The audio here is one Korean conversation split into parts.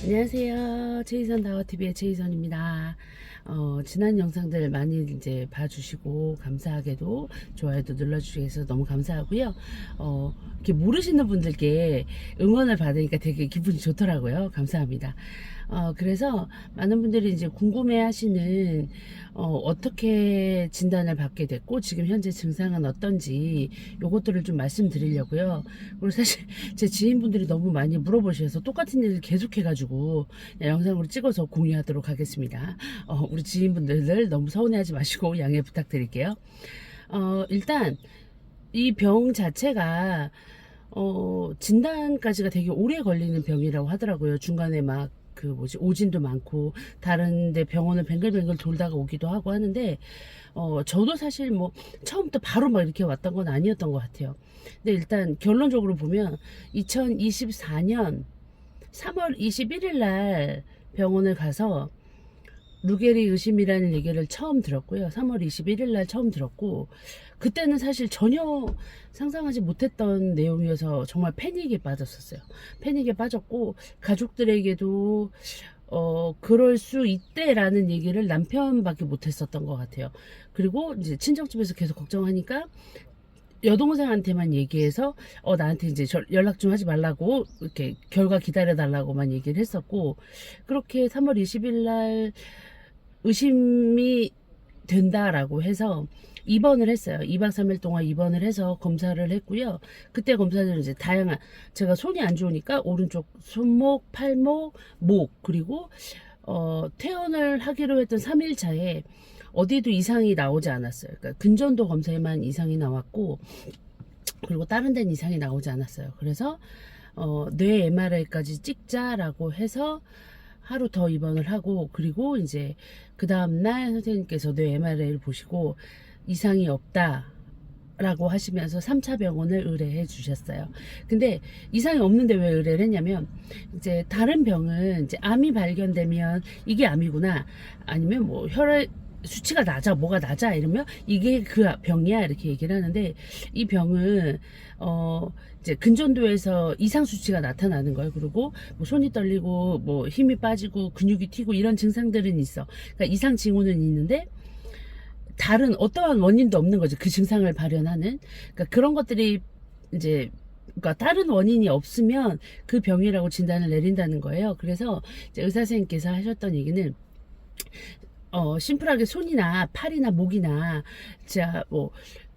안녕하세요. 최희선 다워TV의 최희선입니다. 지난 영상들 많이 이제 봐주시고, 감사하게도 좋아요도 눌러주셔서 너무 감사하고요. 이렇게 모르시는 분들께 응원을 받으니까 되게 기분이 좋더라고요. 감사합니다. 그래서 많은 분들이 이제 궁금해 하시는, 어떻게 진단을 받게 됐고, 지금 현재 증상은 어떤지, 요것들을 좀 말씀드리려고요. 그리고 사실 제 지인분들이 너무 많이 물어보셔서 똑같은 일을 계속해가지고 영상으로 찍어서 공유하도록 하겠습니다. 우리 지인분들 너무 서운해하지 마시고 양해 부탁드릴게요. 일단 이 병 자체가 진단까지가 되게 오래 걸리는 병이라고 하더라고요. 중간에 막 오진도 많고, 다른데 병원을 뱅글뱅글 돌다가 오기도 하고 하는데, 저도 사실 뭐, 처음부터 바로 막 이렇게 왔던 건 아니었던 것 같아요. 근데 일단 결론적으로 보면, 2024년 3월 21일 날 병원을 가서, 루게리 의심이라는 얘기를 처음 들었고요. 3월 21일 날 처음 들었고, 그때는 사실 전혀 상상하지 못했던 내용이어서 정말 패닉에 빠졌었어요. 패닉에 빠졌고, 가족들에게도 그럴 수 있대라는 얘기를 남편밖에 못했었던 것 같아요. 그리고 이제 친정집에서 계속 걱정하니까 여동생한테만 얘기해서 나한테 이제 연락 좀 하지 말라고, 이렇게 결과 기다려 달라고만 얘기를 했었고, 그렇게 3월 20일 날 의심이 된다라고 해서 입원을 했어요. 2박 3일 동안 입원을 해서 검사를 했고요. 그때 검사는 이제 다양한, 제가 손이 안 좋으니까 오른쪽 손목, 팔목, 목, 그리고 퇴원을 하기로 했던 3일차에 어디도 이상이 나오지 않았어요. 그러니까 근전도 검사에만 이상이 나왔고, 그리고 다른 데는 이상이 나오지 않았어요. 그래서 뇌 MRI까지 찍자라고 해서 하루 더 입원을 하고, 그리고 이제 그 다음날 선생님께서 뇌 MRI를 보시고 이상이 없다 라고 하시면서 3차 병원을 의뢰해 주셨어요. 근데 이상이 없는데 왜 의뢰를 했냐면, 이제 다른 병은 이제 암이 발견되면 이게 암이구나, 아니면 뭐 혈액 수치가 낮아, 뭐가 낮아 이러면 이게 그 병이야 이렇게 얘기를 하는데, 이 병은 이제 근전도에서 이상 수치가 나타나는 거예요. 그리고 뭐 손이 떨리고 뭐 힘이 빠지고 근육이 튀고 이런 증상들은 있어. 그러니까 이상 징후는 있는데 다른 어떠한 원인도 없는 거죠. 그 증상을 발현하는. 그러니까 그런 것들이 이제, 그러니까 다른 원인이 없으면 그 병이라고 진단을 내린다는 거예요. 그래서 이제 의사 선생님께서 하셨던 얘기는, 심플하게 손이나 팔이나 목이나, 자, 뭐,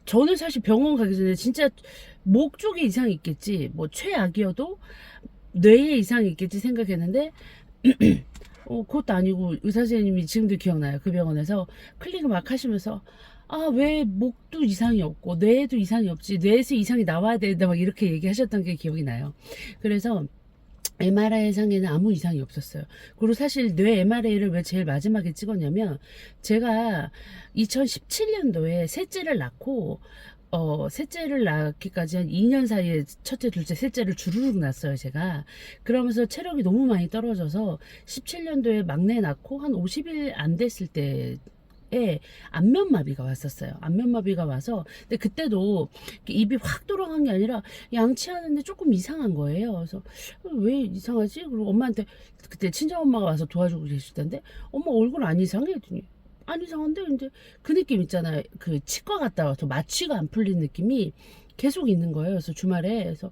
저는 사실 병원 가기 전에 진짜 목 쪽에 이상이 있겠지, 뭐 최악이어도 뇌에 이상이 있겠지 생각했는데, 그것도 아니고 의사 선생님이 지금도 기억나요. 그 병원에서 클릭을 막 하시면서, 왜 목도 이상이 없고 뇌에도 이상이 없지, 뇌에서 이상이 나와야 된다 막 이렇게 얘기하셨던 게 기억이 나요. 그래서 MRI 상에는 아무 이상이 없었어요. 그리고 사실 뇌 MRI를 왜 제일 마지막에 찍었냐면, 제가 2017년도에 셋째를 낳고, 셋째를 낳기까지 한 2년 사이에 첫째, 둘째, 셋째를 주르륵 낳았어요, 제가. 그러면서 체력이 너무 많이 떨어져서 17년도에 막내 낳고 한 50일 안 됐을 때 안면마비가 왔었어요. 안면마비가 와서, 근데 그때도 입이 확 돌아간 게 아니라 양치하는데 조금 이상한 거예요. 그래서 왜 이상하지? 그리고 엄마한테, 그때 친정엄마가 와서 도와주고 계시던데, 엄마 얼굴 안 이상해? 했더니 안 이상한데, 근데 그 느낌 있잖아요. 그 치과 갔다 와서 마취가 안 풀린 느낌이 계속 있는 거예요. 그래서 주말에, 그래서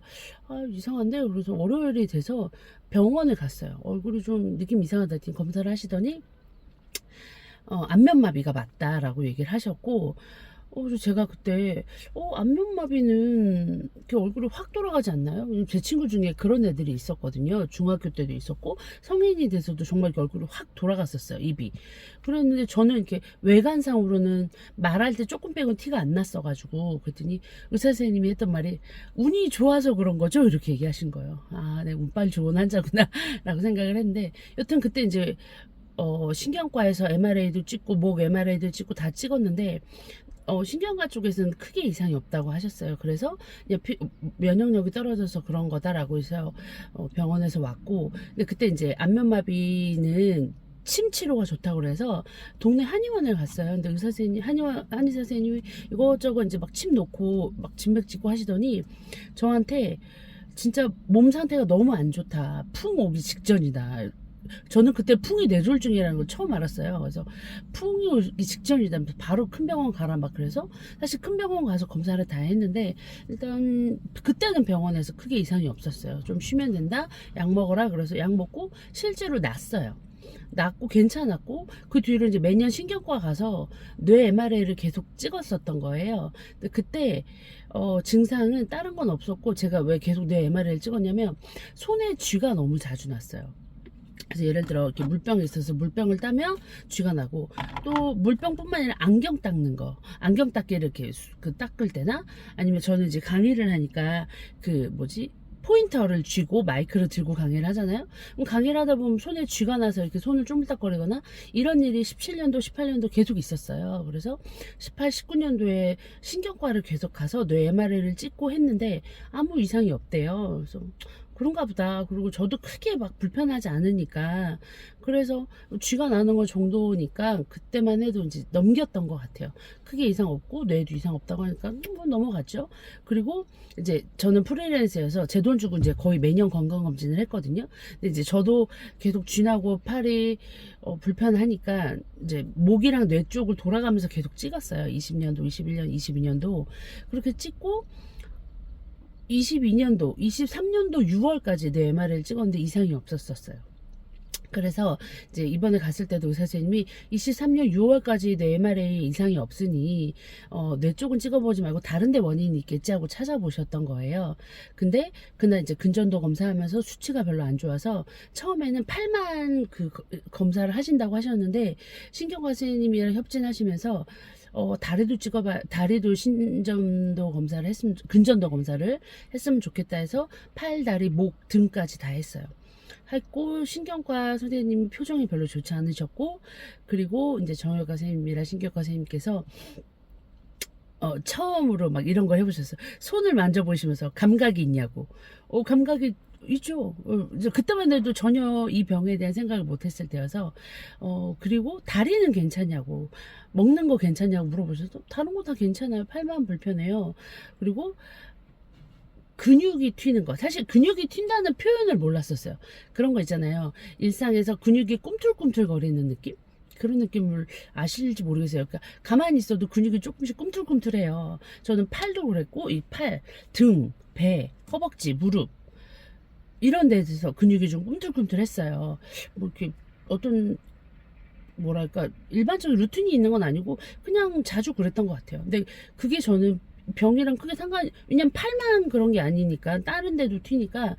이상한데, 그래서 월요일이 돼서 병원을 갔어요. 얼굴이 좀 느낌 이상하다 했더니 검사를 하시더니 안면마비가 맞다라고 얘기를 하셨고, 그래서 제가 그때, 안면마비는 이렇게 얼굴이 확 돌아가지 않나요? 왜냐면 제 친구 중에 그런 애들이 있었거든요. 중학교 때도 있었고, 성인이 돼서도 정말 이렇게 얼굴이 확 돌아갔었어요, 입이. 그랬는데 저는 이렇게 외관상으로는 말할 때 조금 빼곤 티가 안 났어가지고, 그랬더니 의사 선생님이 했던 말이, 운이 좋아서 그런 거죠? 이렇게 얘기하신 거예요. 내가 운빨 좋은 환자구나, 라고 생각을 했는데, 여튼 그때 이제, 신경과에서 MRI도 찍고 목 MRI도 찍고 다 찍었는데, 신경과 쪽에서는 크게 이상이 없다고 하셨어요. 그래서 그냥 면역력이 떨어져서 그런 거다라고 해서 병원에서 왔고, 근데 그때 이제 안면마비는 침 치료가 좋다고 그래서 동네 한의원을 갔어요. 근데 의사 선생님, 한의사 선생님이 이것저것 이제 막 침 놓고 막 진맥 찍고 하시더니 저한테 진짜 몸 상태가 너무 안 좋다, 푹 오기 직전이다, 저는 그때 풍이 뇌졸중이라는 걸 처음 알았어요. 그래서 풍이 오기 직전이다. 바로 큰 병원 가라 막 그래서 사실 큰 병원 가서 검사를 다 했는데 일단 그때는 병원에서 크게 이상이 없었어요. 좀 쉬면 된다. 약 먹어라. 그래서 약 먹고 실제로 낫어요. 낫고 괜찮았고 그 뒤로 이제 매년 신경과 가서 뇌 MRI를 계속 찍었었던 거예요. 근데 그때 증상은 다른 건 없었고 제가 왜 계속 뇌 MRI를 찍었냐면 손에 쥐가 너무 자주 났어요. 그래서 예를 들어 이렇게 물병이 있어서 물병을 따면 쥐가 나고 또 물병뿐만 아니라 안경 닦는 거 안경 닦기를 이렇게 그 닦을 때나 아니면 저는 이제 강의를 하니까 그 뭐지 포인터를 쥐고 마이크를 들고 강의를 하잖아요. 그럼 강의를 하다 보면 손에 쥐가 나서 이렇게 손을 쪼물딱거리거나 이런 일이 17년도, 18년도 계속 있었어요. 그래서 18, 19년도에 신경과를 계속 가서 뇌 MRI를 찍고 했는데 아무 이상이 없대요. 그래서 그런가 보다. 그리고 저도 크게 막 불편하지 않으니까 그래서 쥐가 나는 거 정도니까 그때만 해도 이제 넘겼던 것 같아요. 크게 이상 없고 뇌도 이상 없다고 하니까 뭐 넘어갔죠. 그리고 이제 저는 프리랜서여서 제 돈 주고 이제 거의 매년 건강검진을 했거든요. 근데 이제 저도 계속 쥐나고 팔이 불편하니까 이제 목이랑 뇌 쪽을 돌아가면서 계속 찍었어요. 20년도, 21년, 22년도 그렇게 찍고 22년도, 23년도 6월까지 내 MRI를 찍었는데 이상이 없었어요. 그래서 이제 이번에 갔을 때도 의사 선생님이 23년 6월까지 내 MRI 이상이 없으니 뇌 쪽은 찍어보지 말고 다른 데 원인이 있겠지 하고 찾아보셨던 거예요. 근데 그날 이제 근전도 검사하면서 수치가 별로 안 좋아서 처음에는 팔만 그 검사를 하신다고 하셨는데 신경과 선생님이랑 협진하시면서 다리도 신전도 검사를 했으면, 근전도 검사를 했으면 좋겠다 해서 팔, 다리, 목, 등까지 다 했어요. 했고, 신경과 선생님 표정이 별로 좋지 않으셨고, 그리고 이제 정형외과 선생님이랑 신경과 선생님께서 처음으로 막 이런 걸 해보셨어요. 손을 만져보시면서 감각이 있냐고. 감각이 있죠. 그때만 해도 전혀 이 병에 대한 생각을 못했을 때여서 그리고 다리는 괜찮냐고 먹는 거 괜찮냐고 물어보셔서 다른 거 다 괜찮아요. 팔만 불편해요. 그리고 근육이 튀는 거 사실 근육이 튄다는 표현을 몰랐었어요. 그런 거 있잖아요. 일상에서 근육이 꿈틀꿈틀 거리는 느낌? 그런 느낌을 아실지 모르겠어요. 그러니까 가만히 있어도 근육이 조금씩 꿈틀꿈틀해요. 저는 팔도 그랬고 이 팔, 등, 배, 허벅지, 무릎 이런 데서 근육이 좀 꿈틀꿈틀했어요. 뭐 이렇게 어떤 뭐랄까 일반적인 루틴이 있는 건 아니고 그냥 자주 그랬던 것 같아요. 근데 그게 저는 병이랑 크게 왜냐면 팔만 그런 게 아니니까 다른 데도 튀니까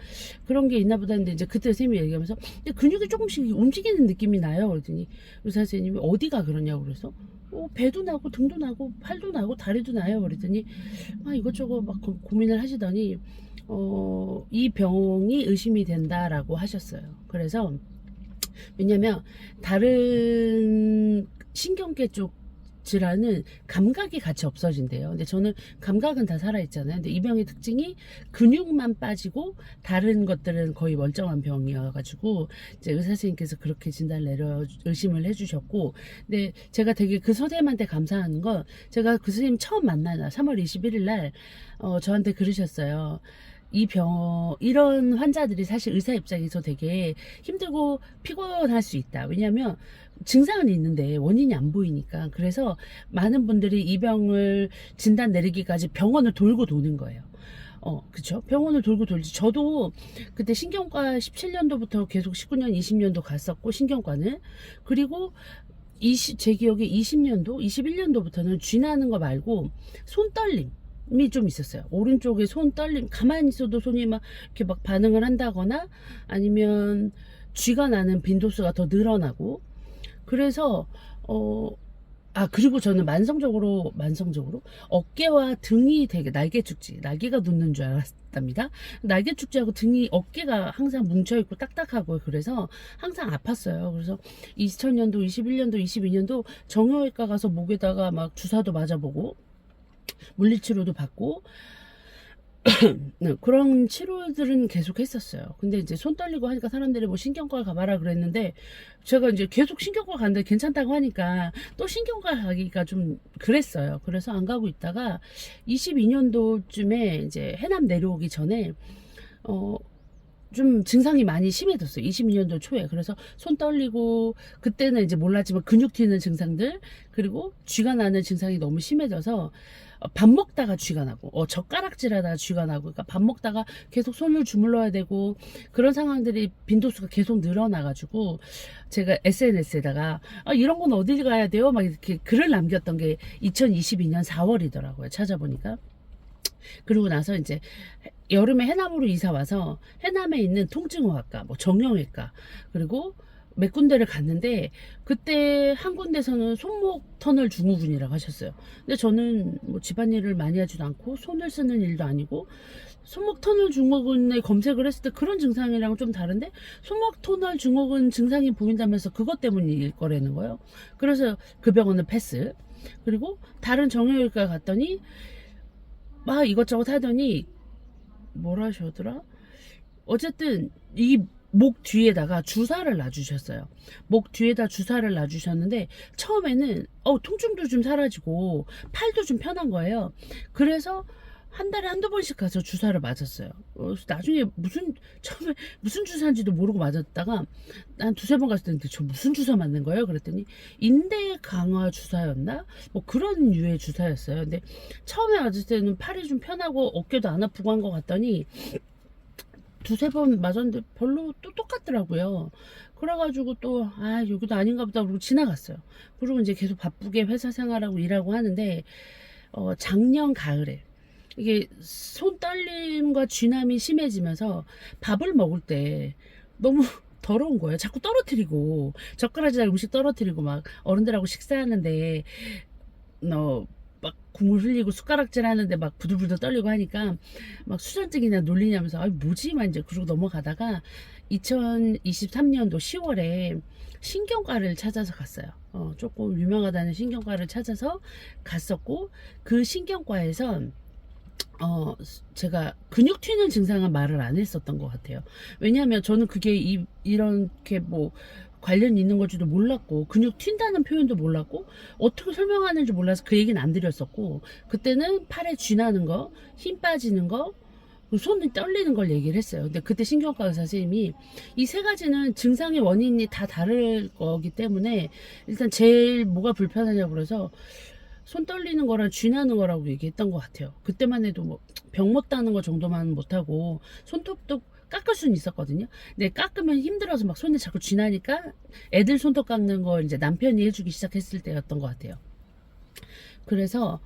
그런 게 있나 보다 했는데 이제 그때 선생님이 얘기하면서 근육이 조금씩 움직이는 느낌이 나요. 그랬더니 의사 선생님이 어디가 그러냐고 그래서 배도 나고 등도 나고 팔도 나고 다리도 나요. 그랬더니 이것저것 막 고민을 하시더니 이 병이 의심이 된다라고 하셨어요. 그래서 왜냐면 다른 신경계 쪽 질환은 감각이 같이 없어진대요. 근데 저는 감각은 다 살아있잖아요. 근데 이 병의 특징이 근육만 빠지고 다른 것들은 거의 멀쩡한 병이어가지고 이제 의사 선생님께서 그렇게 진단을 의심을 해주셨고, 근데 제가 되게 그 선생님한테 감사하는 건 제가 그 선생님 처음 만나나 3월 21일 날 저한테 그러셨어요. 이런 환자들이 사실 의사 입장에서 되게 힘들고 피곤할 수 있다. 왜냐면 증상은 있는데 원인이 안 보이니까. 그래서 많은 분들이 이 병을 진단 내리기까지 병원을 돌고 도는 거예요. 그쵸? 병원을 돌고 돌지. 저도 그때 신경과 17년도부터 계속 19년, 20년도 갔었고, 신경과는. 그리고 제 기억에 20년도, 21년도부터는 쥐 나는 거 말고 손 떨림. 이 좀 있었어요. 오른쪽에 손 떨림, 가만히 있어도 손이 막 이렇게 막 반응을 한다거나 아니면 쥐가 나는 빈도수가 더 늘어나고. 그래서 그리고 저는 만성적으로 어깨와 등이 되게 날개 축지, 날개가 돋는 줄 알았답니다. 날개 축지하고 등이 어깨가 항상 뭉쳐있고 딱딱하고 그래서 항상 아팠어요. 그래서 2000년도, 21년도, 22년도 정형외과 가서 목에다가 막 주사도 맞아보고 물리치료도 받고 네, 그런 치료들은 계속 했었어요. 근데 이제 손 떨리고 하니까 사람들이 뭐 신경과 가봐라 그랬는데 제가 이제 계속 신경과 갔는데 괜찮다고 하니까 또 신경과 가기가 좀 그랬어요. 그래서 안 가고 있다가 22년도쯤에 이제 해남 내려오기 전에 좀 증상이 많이 심해졌어요. 22년도 초에. 그래서 손 떨리고, 그때는 이제 몰랐지만 근육 튀는 증상들, 그리고 쥐가 나는 증상이 너무 심해져서 밥 먹다가 쥐가 나고, 젓가락질 하다가 쥐가 나고, 그러니까 밥 먹다가 계속 손을 주물러야 되고, 그런 상황들이 빈도수가 계속 늘어나가지고, 제가 SNS에다가, 이런 건 어딜 가야 돼요? 막 이렇게 글을 남겼던 게 2022년 4월이더라고요. 찾아보니까. 그러고 나서 이제 여름에 해남으로 이사 와서 해남에 있는 통증의학과, 뭐 정형외과, 그리고 몇 군데를 갔는데 그때 한 군데서는 손목 터널 증후군이라고 하셨어요. 근데 저는 뭐 집안일을 많이 하지도 않고 손을 쓰는 일도 아니고 손목 터널 증후군에 검색을 했을 때 그런 증상이랑 좀 다른데 손목 터널 증후군 증상이 보인다면서 그것 때문일 거라는 거예요. 그래서 그 병원은 패스. 그리고 다른 정형외과 갔더니 막 이것저것 하더니 뭐라 하셨더라? 어쨌든 이 목 뒤에다가 주사를 놔주셨어요. 목 뒤에다 주사를 놔주셨는데 처음에는 통증도 좀 사라지고 팔도 좀 편한 거예요. 그래서 한 달에 한두 번씩 가서 주사를 맞았어요. 나중에 처음에 무슨 주사인지도 모르고 맞았다가 한 두세 번 갔을 때저 무슨 주사 맞는 거예요? 그랬더니 인대 강화 주사였나? 뭐 그런 유의 주사였어요. 근데 처음에 맞을 때는 팔이 좀 편하고 어깨도 안 아프고 한 것 같더니 두세 번 맞았는데 별로 또 똑같더라고요. 그래가지고 또, 여기도 아닌가 보다 그러고 지나갔어요. 그리고 이제 계속 바쁘게 회사 생활하고 일하고 하는데, 작년 가을에, 이게 손 떨림과 쥐남이 심해지면서 밥을 먹을 때 너무 더러운 거예요. 자꾸 떨어뜨리고, 젓가락질 음식 떨어뜨리고 막 어른들하고 식사하는데, 막 국물 흘리고 숟가락질 하는데 막 부들부들 떨리고 하니까 막 수전증이나 놀리냐면서 뭐지? 막 이제 그러고 넘어가다가 2023년도 10월에 신경과를 찾아서 갔어요. 조금 유명하다는 신경과를 찾아서 갔었고 그 신경과에서 제가 근육 튀는 증상은 말을 안 했었던 것 같아요. 왜냐하면 저는 그게 이렇게 뭐 관련 있는 걸지도 몰랐고 근육 튄다는 표현도 몰랐고 어떻게 설명하는지 몰라서 그 얘기는 안 드렸었고 그때는 팔에 쥐나는 거, 힘 빠지는 거, 손이 떨리는 걸 얘기를 했어요. 근데 그때 신경과 의사 선생님이 이 세 가지는 증상의 원인이 다 다를 거기 때문에 일단 제일 뭐가 불편하냐고 그래서 손 떨리는 거랑 쥐나는 거라고 얘기했던 것 같아요. 그때만 해도 뭐 병 못다는 거 정도만 못하고 손톱도 깎을 수는 있었거든요. 근데 깎으면 힘들어서 막 손에 자꾸 쥐나니까 애들 손톱 깎는 걸 이제 남편이 해주기 시작했을 때였던 것 같아요. 그래서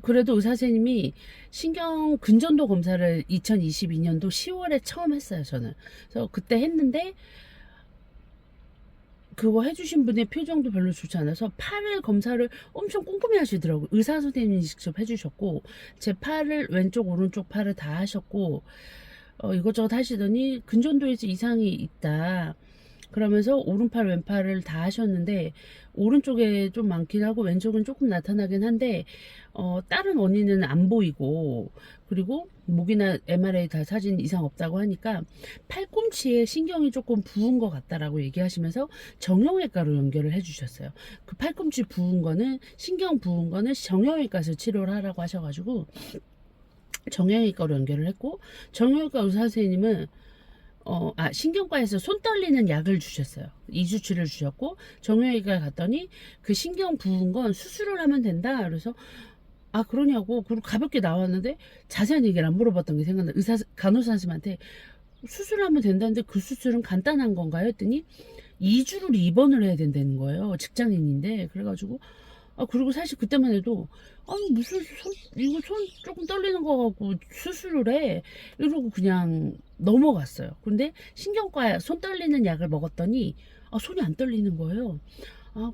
그래도 의사 선생님이 신경 근전도 검사를 2022년도 10월에 처음 했어요, 저는. 그래서 그때 했는데 그거 해주신 분의 표정도 별로 좋지 않아서 팔을 검사를 엄청 꼼꼼히 하시더라고요. 의사 선생님이 직접 해주셨고 제 팔을 왼쪽 오른쪽 팔을 다 하셨고 이것저것 하시더니 근전도에서 이상이 있다. 그러면서 오른팔 왼팔을 다 하셨는데 오른쪽에 좀 많긴 하고 왼쪽은 조금 나타나긴 한데 다른 원인은 안 보이고 그리고 목이나 MRI 다 사진 이상 없다고 하니까 팔꿈치에 신경이 조금 부은 것 같다라고 얘기하시면서 정형외과로 연결을 해주셨어요. 그 팔꿈치 부은 거는 신경 부은 거는 정형외과에서 치료를 하라고 하셔가지고 정형외과로 연결을 했고 정형외과 의사 선생님은 신경과에서 손 떨리는 약을 주셨어요. 이주치를 주셨고 정형외과에 갔더니 그 신경 부은 건 수술을 하면 된다. 그래서 그러냐고 그리고 가볍게 나왔는데 자세한 얘기를 안 물어봤던 게 생각나. 간호사 선생님한테 수술하면 된다는데 그 수술은 간단한 건가요? 했더니 2주를 입원을 해야 된다는 거예요. 직장인인데 그래가지고 그리고 사실 그때만 해도 무슨 이거 손 조금 떨리는 거 갖고 수술을 해 이러고 그냥 넘어갔어요. 근데 신경과 손 떨리는 약을 먹었더니 손이 안 떨리는 거예요.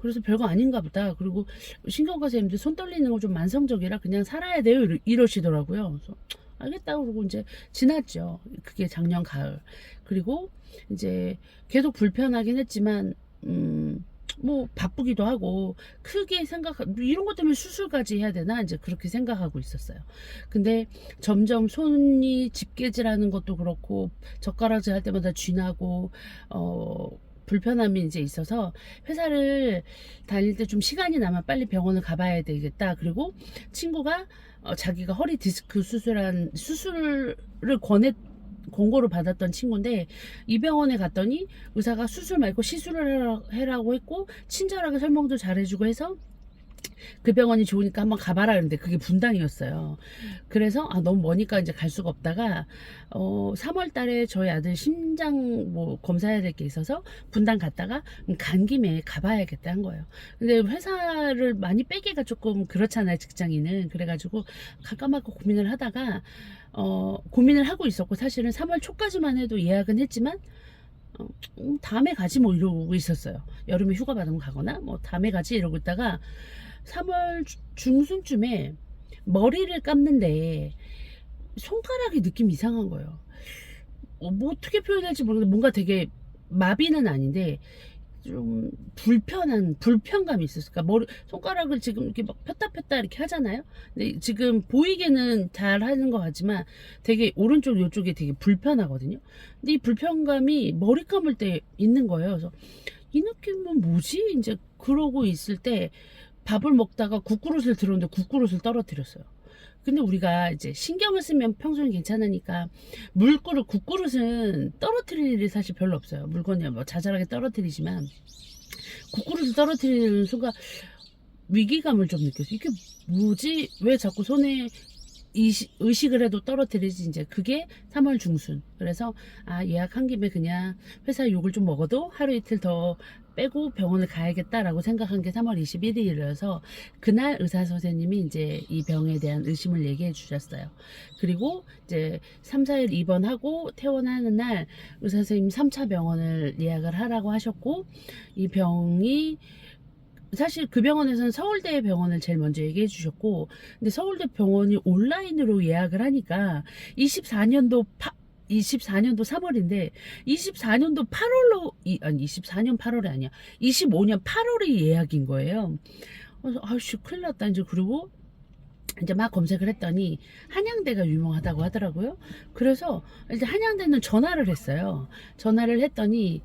그래서 별거 아닌가 보다. 그리고 신경과 선생님들 손 떨리는 거 좀 만성적이라 그냥 살아야 돼요 이러시더라고요. 그래서 알겠다 그러고 이제 지났죠. 그게 작년 가을. 그리고 이제 계속 불편하긴 했지만 뭐 바쁘기도 하고 크게 이런 것 때문에 수술까지 해야 되나 이제 그렇게 생각하고 있었어요. 근데 점점 손이 집게질하는 것도 그렇고 젓가락질 할 때마다 쥐나고 불편함이 이제 있어서 회사를 다닐 때 좀 시간이 나면 빨리 병원을 가봐야 되겠다. 그리고 친구가 자기가 허리 디스크 수술을 권고를 받았던 친구인데 이 병원에 갔더니 의사가 수술 말고 시술을 해라고 했고 친절하게 설명도 잘해주고 해서 그 병원이 좋으니까 한번 가봐라 그랬는데 그게 분당이었어요. 그래서 너무 머니까 이제 갈 수가 없다가 3월 달에 저희 아들 심장 뭐 검사해야 될 게 있어서 분당 갔다가 간 김에 가봐야겠다 한 거예요. 근데 회사를 많이 빼기가 조금 그렇잖아요, 직장인은. 그래가지고 갈까 말까 고민을 하다가 고민을 하고 있었고 사실은 3월 초까지만 해도 예약은 했지만 다음에 가지 뭐 이러고 있었어요. 여름에 휴가 받으면 가거나 뭐 다음에 가지 이러고 있다가 3월 중순쯤에 머리를 감는데 손가락이 느낌이 이상한 거예요. 뭐 어떻게 표현할지 모르겠는데 뭔가 되게 마비는 아닌데 좀 불편감이 있었어요. 그러니까 손가락을 지금 이렇게 막 폈다 이렇게 하잖아요. 근데 지금 보이게는 잘 하는 것 같지만 되게 오른쪽 이쪽에 되게 불편하거든요. 근데 이 불편감이 머리 감을 때 있는 거예요. 그래서 이 느낌은 뭐지? 이제 그러고 있을 때 밥을 먹다가 국그릇을 들었는데 국그릇을 떨어뜨렸어요. 근데 우리가 이제 신경을 쓰면 평소엔 괜찮으니까 국그릇은 떨어뜨릴 일이 사실 별로 없어요. 물건이야 뭐 자잘하게 떨어뜨리지만 국그릇을 떨어뜨리는 순간 위기감을 좀 느꼈어요. 이게 뭐지? 왜 자꾸 손에 의식을 해도 떨어뜨리지. 이제 그게 3월 중순. 그래서 예약한 김에 그냥 회사 욕을 좀 먹어도 하루 이틀 더 빼고 병원을 가야겠다라고 생각한 게 3월 21일이라서 그날 의사 선생님이 이제 이 병에 대한 의심을 얘기해 주셨어요. 그리고 이제 3, 4일 입원하고 퇴원하는 날 의사 선생님 3차 병원을 예약을 하라고 하셨고 이 병이 사실 그 병원에서는 서울대 병원을 제일 먼저 얘기해 주셨고 근데 서울대 병원이 온라인으로 예약을 하니까 24년도 3월인데 24년도 8월로 아니 24년 8월이 아니야 25년 8월이 예약인 거예요. 그래서 아씨 큰일 났다. 이제 그리고 이제 막 검색을 했더니 한양대가 유명하다고 하더라고요. 그래서 이제 한양대는 전화를 했어요. 전화를 했더니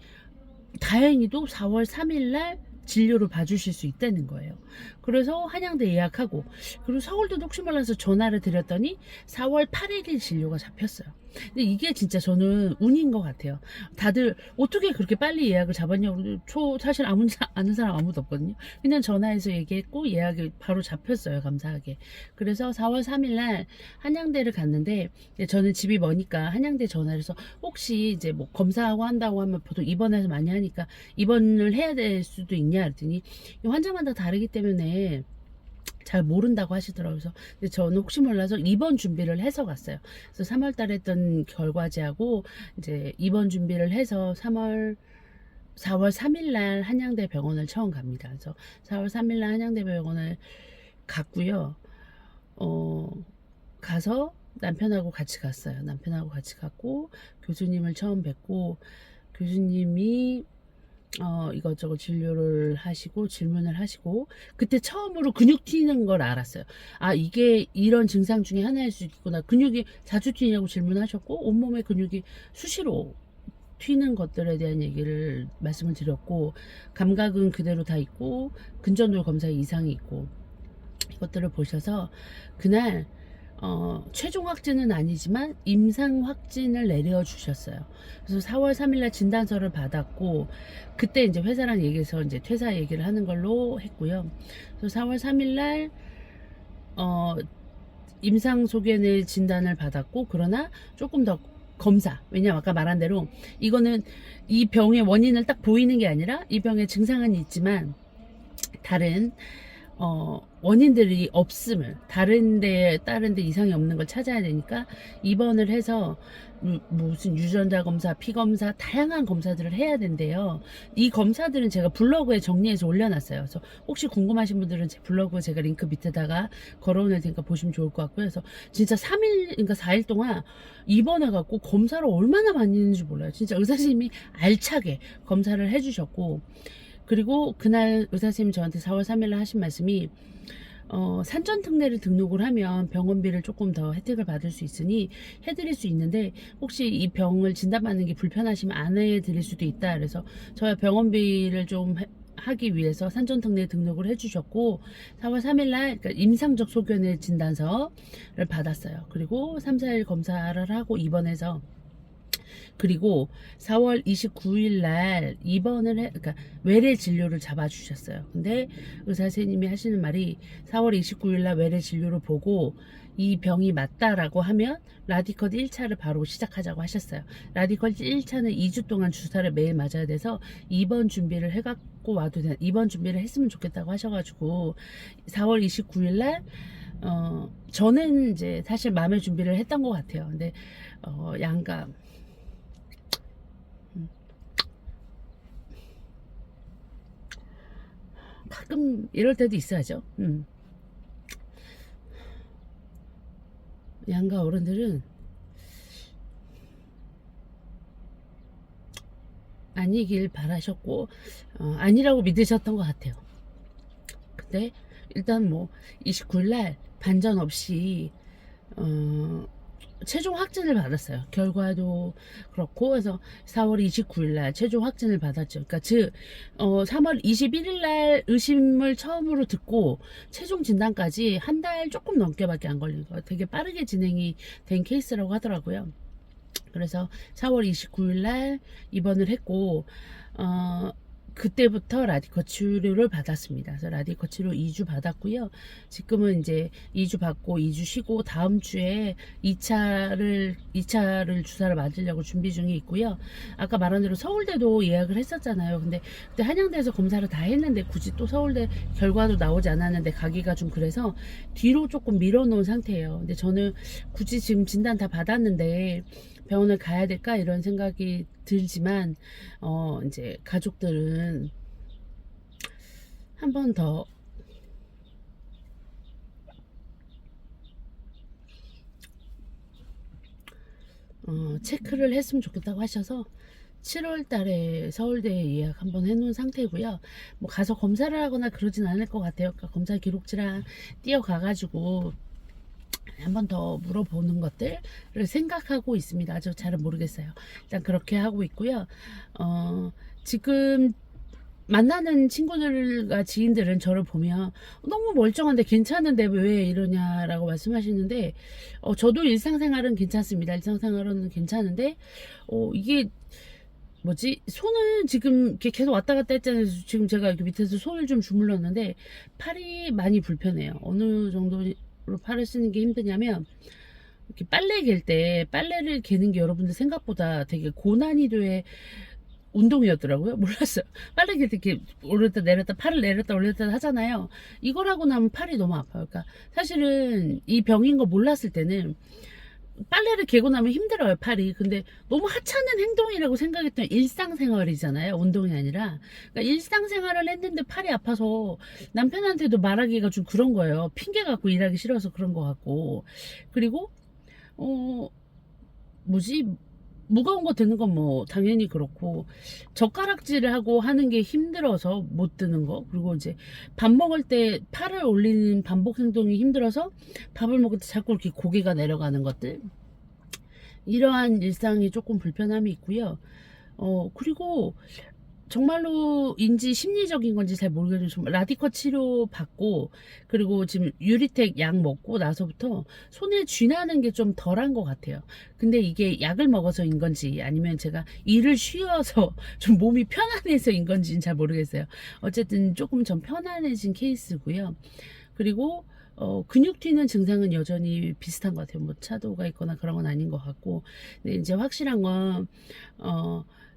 다행히도 4월 3일 날 진료를 봐주실 수 있다는 거예요. 그래서 한양대 예약하고 그리고 서울대도 혹시 몰라서 전화를 드렸더니 4월 8일일 진료가 잡혔어요. 근데 이게 진짜 저는 운인 것 같아요. 다들 어떻게 그렇게 빨리 예약을 잡았냐고 사실 아는 사람 아무도 없거든요. 그냥 전화해서 얘기했고 예약이 바로 잡혔어요. 감사하게. 그래서 4월 3일 날 한양대를 갔는데 저는 집이 머니까 한양대 전화를 해서 혹시 이제 뭐 검사하고 한다고 하면 보통 입원해서 많이 하니까 입원을 해야 될 수도 있냐 그랬더니 환자마다 다르기 때문에 잘 모른다고 하시더라고요. 그래서 저는 혹시 몰라서 입원 준비를 해서 갔어요. 그래서 3월 달에 했던 결과제하고 이제 입원 준비를 해서 4월 3일 날 한양대 병원을 처음 갑니다. 그래서 4월 3일 날 한양대 병원을 갔고요. 가서 남편하고 같이 갔어요. 남편하고 같이 갔고 교수님을 처음 뵙고 교수님이 이것저것 진료를 하시고 질문을 하시고 그때 처음으로 근육 튀는 걸 알았어요. 이게 이런 증상 중에 하나일 수 있구나. 근육이 자주 튀냐고 질문하셨고 온몸에 근육이 수시로 튀는 것들에 대한 얘기를 말씀을 드렸고 감각은 그대로 다 있고 근전돌 검사에 이상이 있고 이것들을 보셔서 그날 최종 확진은 아니지만 임상 확진을 내려주셨어요. 그래서 4월 3일날 진단서를 받았고 그때 이제 회사랑 얘기해서 이제 퇴사 얘기를 하는 걸로 했고요. 그래서 4월 3일날 임상 소견의 진단을 받았고 그러나 조금 더 검사 왜냐면 아까 말한 대로 이거는 이 병의 원인을 딱 보이는 게 아니라 이 병의 증상은 있지만 다른 원인들이 없음을 다른 데 이상이 없는 걸 찾아야 되니까 입원을 해서 무슨 유전자 검사, 피 검사 다양한 검사들을 해야 된대요. 이 검사들은 제가 블로그에 정리해서 올려놨어요. 그래서 혹시 궁금하신 분들은 제 블로그 제가 링크 밑에다가 걸어놓을 테니까 보시면 좋을 것 같고요. 그래서 진짜 3일 그러니까 4일 동안 입원해갖고 검사를 얼마나 많이 했는지 몰라요. 진짜 의사선생님이 알차게 검사를 해주셨고 그리고 그날 의사선생님이 저한테 4월 3일날 하신 말씀이 산전특례를 등록을 하면 병원비를 조금 더 혜택을 받을 수 있으니 해드릴 수 있는데 혹시 이 병을 진단받는 게 불편하시면 안 해드릴 수도 있다. 그래서 저희 병원비를 좀 하기 위해서 산전특례 등록을 해주셨고 4월 3일날 그러니까 임상적 소견의 진단서를 받았어요. 그리고 3, 4일 검사를 하고 입원해서 그리고 4월 29일 날 입원을 그러니까 외래 진료를 잡아주셨어요. 근데 의사 선생님이 하시는 말이 4월 29일 날 외래 진료를 보고 이 병이 맞다라고 하면 라디컷 1차를 바로 시작하자고 하셨어요. 라디컷 1차는 2주 동안 주사를 매일 맞아야 돼서 입원 준비를 해갖고 와도 입원 준비를 했으면 좋겠다고 하셔가지고 4월 29일 날 저는 이제 사실 마음의 준비를 했던 것 같아요. 근데 양가 가끔 이럴 때도 있어야죠. 양가 어른들은 아니길 바라셨고 아니라고 믿으셨던 것 같아요. 근데 일단 뭐 29일날 반전 없이 최종 확진을 받았어요. 결과도 그렇고 해서 4월 29일날 최종 확진을 받았죠. 그러니까 3월 21일날 의심을 처음으로 듣고 최종 진단까지 한 달 조금 넘게밖에 안 걸린 거예요. 되게 빠르게 진행이 된 케이스라고 하더라고요. 그래서 4월 29일날 입원을 했고 그때부터 라디컷 치료를 받았습니다. 그래서 라디컷 치료 2주 받았고요. 지금은 이제 2주 받고 2주 쉬고 다음 주에 2차를 주사를 맞으려고 준비 중에 있고요. 아까 말한 대로 서울대도 예약을 했었잖아요. 근데 그때 한양대에서 검사를 다 했는데 굳이 또 서울대 결과도 나오지 않았는데 가기가 좀 그래서 뒤로 조금 밀어놓은 상태예요. 근데 저는 굳이 지금 진단 다 받았는데 병원을 가야 될까 이런 생각이 들지만 이제 가족들은 한 번 더 체크를 했으면 좋겠다고 하셔서 7월 달에 서울대에 예약 한번 해놓은 상태고요. 뭐 가서 검사를 하거나 그러진 않을 것 같아요. 그러니까 검사 기록지랑 뛰어가가지고 한 번 더 물어보는 것들을 생각하고 있습니다. 아주 잘은 모르겠어요. 일단 그렇게 하고 있고요. 지금 만나는 친구들과 지인들은 저를 보면 너무 멀쩡한데 괜찮은데 왜 이러냐라고 말씀하시는데 저도 일상생활은 괜찮습니다. 일상생활은 괜찮은데 이게 뭐지? 손을 지금 이렇게 계속 왔다 갔다 했잖아요. 지금 제가 이렇게 밑에서 손을 좀 주물렀는데 팔이 많이 불편해요. 어느 정도로 팔을 쓰는 게 힘드냐면 이렇게 빨래 갤 때 빨래를 개는 게 여러분들 생각보다 되게 고난이도의 운동이었더라고요. 몰랐어요. 빨래 갤 때 이렇게 오렸다 내렸다 팔을 내렸다 올렸다 하잖아요. 이걸 하고 나면 팔이 너무 아파요. 그러니까 사실은 이 병인 거 몰랐을 때는 빨래를 개고 나면 힘들어요, 팔이. 근데 너무 하찮은 행동이라고 생각했던 일상생활이잖아요. 운동이 아니라. 그러니까 일상생활을 했는데 팔이 아파서 남편한테도 말하기가 좀 그런 거예요. 핑계 갖고 일하기 싫어서 그런 거 같고. 그리고, 뭐지? 무거운 거 드는 건 뭐 당연히 그렇고 젓가락질을 하고 하는 게 힘들어서 못 드는 거, 그리고 이제 밥 먹을 때 팔을 올리는 반복 행동이 힘들어서 밥을 먹을 때 자꾸 이렇게 고개가 내려가는 것들, 이러한 일상이 조금 불편함이 있고요. 그리고 정말로인지 심리적인 건지 잘 모르겠는데 정말 라디컷 치료 받고 그리고 지금 유리텍 약 먹고 나서부터 손에 쥐나는 게 좀 덜한 것 같아요. 근데 이게 약을 먹어서인 건지 아니면 제가 일을 쉬어서 좀 몸이 편안해서인 건지는 잘 모르겠어요. 어쨌든 조금 좀 편안해진 케이스고요. 그리고 근육 튀는 증상은 여전히 비슷한 것 같아요. 뭐 차도가 있거나 그런 건 아닌 것 같고. 근데 이제 확실한 건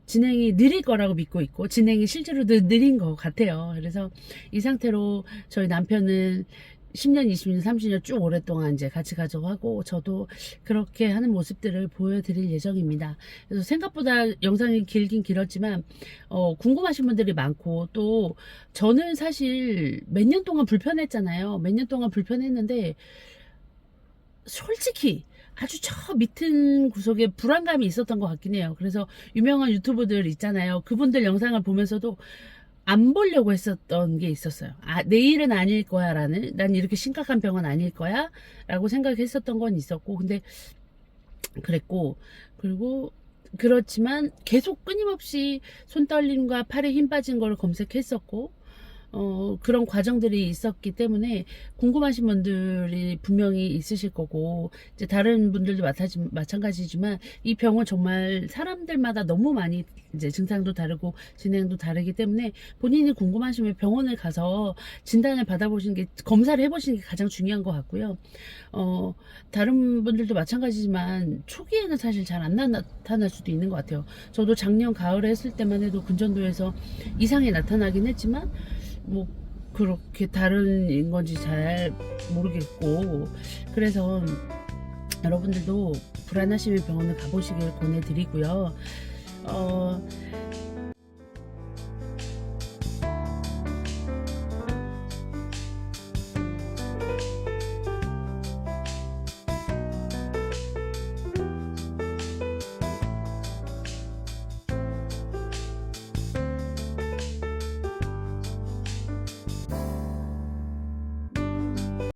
진행이 느릴 거라고 믿고 있고 진행이 실제로도 느린 것 같아요. 그래서 이 상태로 저희 남편은 10년, 20년, 30년 쭉 오랫동안 이제 같이 가자고 하고 저도 그렇게 하는 모습들을 보여드릴 예정입니다. 그래서 생각보다 영상이 길긴 길었지만 궁금하신 분들이 많고 또 저는 사실 몇 년 동안 불편했잖아요. 몇 년 동안 불편했는데 솔직히 아주 저 밑은 구석에 불안감이 있었던 것 같긴 해요. 그래서 유명한 유튜버들 있잖아요. 그분들 영상을 보면서도 안 보려고 했었던 게 있었어요. 내일은 아닐 거야 라는, 난 이렇게 심각한 병은 아닐 거야 라고 생각했었던 건 있었고, 근데 그랬고, 그리고 그렇지만 계속 끊임없이 손 떨림과 팔에 힘 빠진 걸 검색했었고, 그런 과정들이 있었기 때문에 궁금하신 분들이 분명히 있으실 거고, 이제 다른 분들도 마찬가지지만 이 병은 정말 사람들마다 너무 많이 이제 증상도 다르고 진행도 다르기 때문에 본인이 궁금하시면 병원을 가서 진단을 받아보시는 게, 검사를 해보시는 게 가장 중요한 것 같고요. 다른 분들도 마찬가지지만 초기에는 사실 잘 안 나타날 수도 있는 것 같아요. 저도 작년 가을에 했을 때만 해도 근전도에서 이상이 나타나긴 했지만 뭐 그렇게 다른 건지 잘 모르겠고, 그래서 여러분들도 불안하시면 병원을 가보시길 권해드리고요.